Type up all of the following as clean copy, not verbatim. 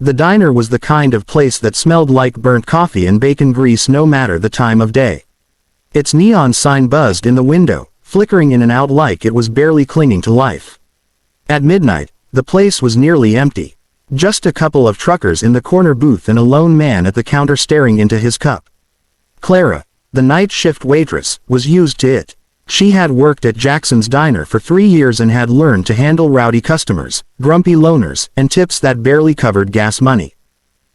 The diner was the kind of place that smelled like burnt coffee and bacon grease no matter the time of day. Its neon sign buzzed in the window, flickering in and out like it was barely clinging to life. At midnight, the place was nearly empty. Just a couple of truckers in the corner booth and a lone man at the counter staring into his cup. Clara, the night shift waitress, was used to it. She had worked at Jackson's Diner for 3 years and had learned to handle rowdy customers, grumpy loners, and tips that barely covered gas money.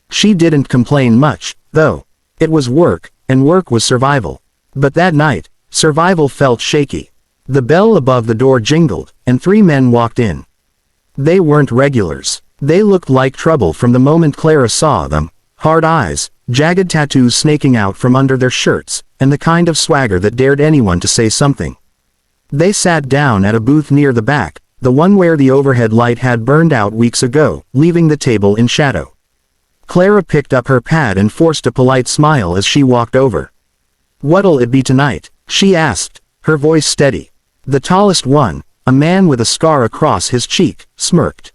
She didn't complain much, though. It was work, and work was survival. But that night, survival felt shaky. The bell above the door jingled, and 3 men walked in. They weren't regulars. They looked like trouble from the moment Clara saw them. Hard eyes, jagged tattoos snaking out from under their shirts, and the kind of swagger that dared anyone to say something. They sat down at a booth near the back, the one where the overhead light had burned out weeks ago, leaving the table in shadow. Clara picked up her pad and forced a polite smile as she walked over. "What'll it be tonight?" she asked, her voice steady. The tallest one, a man with a scar across his cheek, smirked.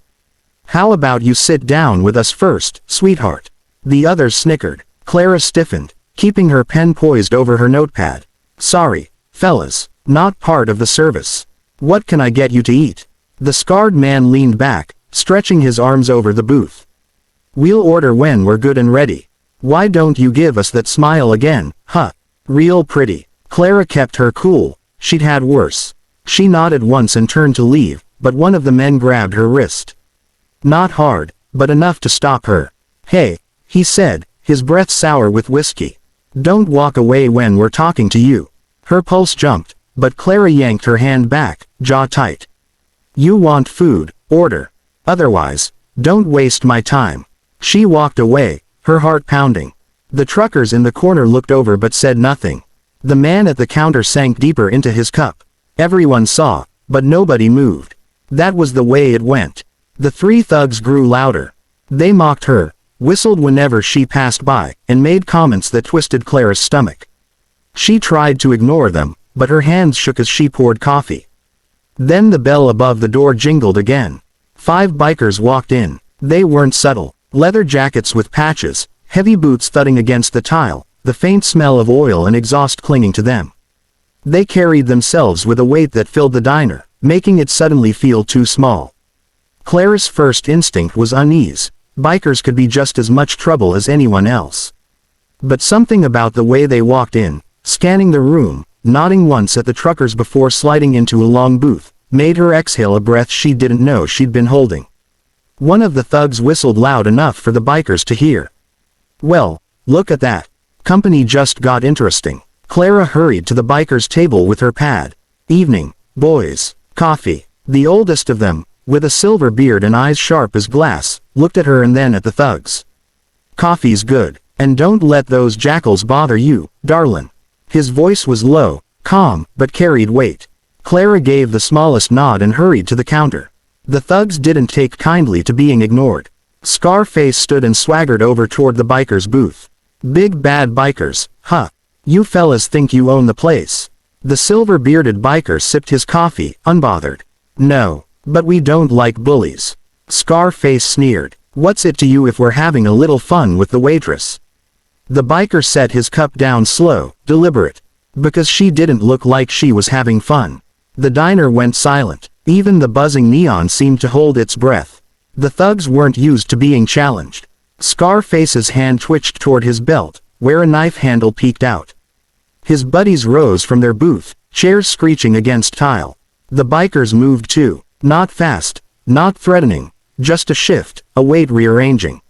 "How about you sit down with us first, sweetheart?" The others snickered. Clara stiffened, keeping her pen poised over her notepad. "Sorry, fellas, not part of the service. What can I get you to eat?" The scarred man leaned back, stretching his arms over the booth. "We'll order when we're good and ready. Why don't you give us that smile again, huh? Real pretty." Clara kept her cool. She'd had worse. She nodded once and turned to leave, but one of the men grabbed her wrist. Not hard, but enough to stop her. "Hey," he said, his breath sour with whiskey. "Don't walk away when we're talking to you." Her pulse jumped, but Clara yanked her hand back, jaw tight. "You want food, order. Otherwise, don't waste my time." She walked away, her heart pounding. The truckers in the corner looked over but said nothing. The man at the counter sank deeper into his cup. Everyone saw, but nobody moved. That was the way it went. The 3 thugs grew louder. They mocked her, whistled whenever she passed by, and made comments that twisted Clara's stomach. She tried to ignore them, but her hands shook as she poured coffee. Then the bell above the door jingled again. 5 bikers walked in. They weren't subtle. Leather jackets with patches, heavy boots thudding against the tile, the faint smell of oil and exhaust clinging to them. They carried themselves with a weight that filled the diner, making it suddenly feel too small. Clara's first instinct was unease. Bikers could be just as much trouble as anyone else. But something about the way they walked in, scanning the room, nodding once at the truckers before sliding into a long booth, made her exhale a breath she didn't know she'd been holding. One of the thugs whistled loud enough for the bikers to hear. "Well, look at that. Company just got interesting." Clara hurried to the bikers' table with her pad. "Evening, boys. Coffee." The oldest of them, with a silver beard and eyes sharp as glass, looked at her and then at the thugs. "Coffee's good, and don't let those jackals bother you, darlin'." His voice was low, calm, but carried weight. Clara gave the smallest nod and hurried to the counter. The thugs didn't take kindly to being ignored. Scarface stood and swaggered over toward the bikers' booth. "Big bad bikers, huh? You fellas think you own the place." The silver-bearded biker sipped his coffee, unbothered. "No, but we don't like bullies." Scarface sneered. "What's it to you if we're having a little fun with the waitress?" The biker set his cup down slow, deliberate. Because she didn't look like she was having fun. The diner went silent. Even the buzzing neon seemed to hold its breath. The thugs weren't used to being challenged. Scarface's hand twitched toward his belt, where a knife handle peeked out. His buddies rose from their booth, chairs screeching against tile. The bikers moved too. Not fast, not threatening, just a shift, a weight rearranging.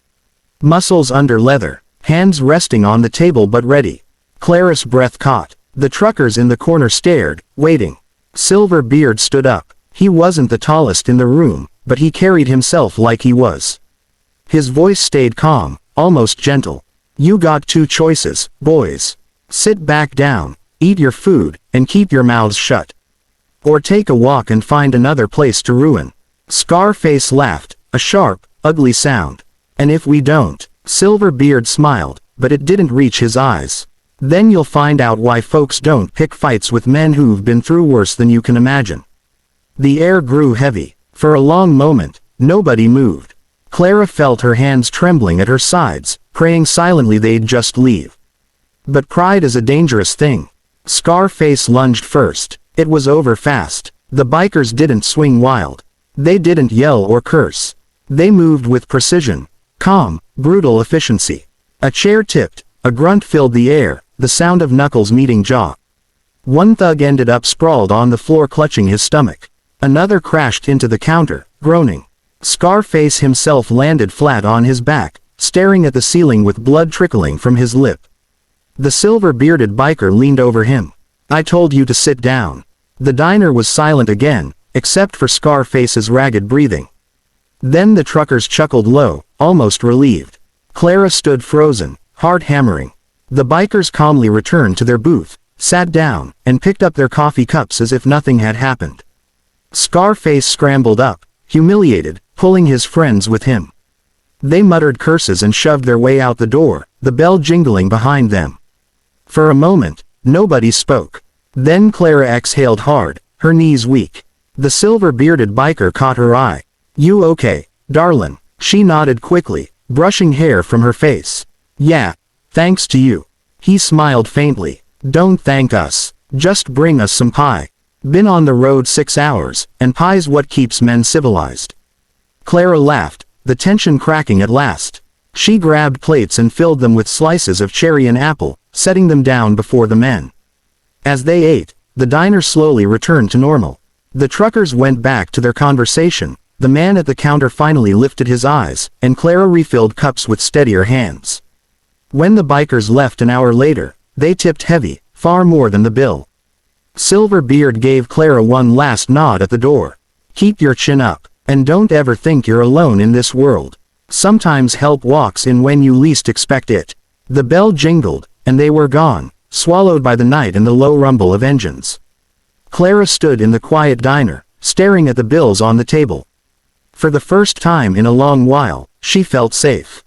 Muscles under leather, hands resting on the table but ready. Clara's breath caught. The truckers in the corner stared, waiting. Silver Beard stood up. He wasn't the tallest in the room, but he carried himself like he was. His voice stayed calm, almost gentle. "You got 2 choices, boys. Sit back down, eat your food, and keep your mouths shut. Or take a walk and find another place to ruin." Scarface laughed, a sharp, ugly sound. "And if we don't?" Silver Beard smiled, but it didn't reach his eyes. "Then you'll find out why folks don't pick fights with men who've been through worse than you can imagine." The air grew heavy. For a long moment, nobody moved. Clara felt her hands trembling at her sides, praying silently they'd just leave. But pride is a dangerous thing. Scarface lunged first. It was over fast. The bikers didn't swing wild. They didn't yell or curse. They moved with precision. Calm, brutal efficiency. A chair tipped, a grunt filled the air, the sound of knuckles meeting jaw. One thug ended up sprawled on the floor clutching his stomach. Another crashed into the counter, groaning. Scarface himself landed flat on his back, staring at the ceiling with blood trickling from his lip. The silver-bearded biker leaned over him. "I told you to sit down." The diner was silent again, except for Scarface's ragged breathing. Then the truckers chuckled low, almost relieved. Clara stood frozen, heart hammering. The bikers calmly returned to their booth, sat down, and picked up their coffee cups as if nothing had happened. Scarface scrambled up, humiliated, pulling his friends with him. They muttered curses and shoved their way out the door, the bell jingling behind them. For a moment, nobody spoke. Then Clara exhaled hard, her knees weak. The silver-bearded biker caught her eye. "You okay, darlin'?" She nodded quickly, brushing hair from her face. "Yeah, thanks to you." He smiled faintly. "Don't thank us. Just bring us some pie. Been on the road 6 hours, and pie's what keeps men civilized." Clara laughed, the tension cracking at last. She grabbed plates and filled them with slices of cherry and apple, setting them down before the men. As they ate, the diner slowly returned to normal. The truckers went back to their conversation, the man at the counter finally lifted his eyes, and Clara refilled cups with steadier hands. When the bikers left an hour later, they tipped heavy, far more than the bill. Silverbeard gave Clara one last nod at the door. "Keep your chin up, and don't ever think you're alone in this world. Sometimes help walks in when you least expect it." The bell jingled, and they were gone, swallowed by the night and the low rumble of engines. Clara stood in the quiet diner, staring at the bills on the table. For the first time in a long while, she felt safe.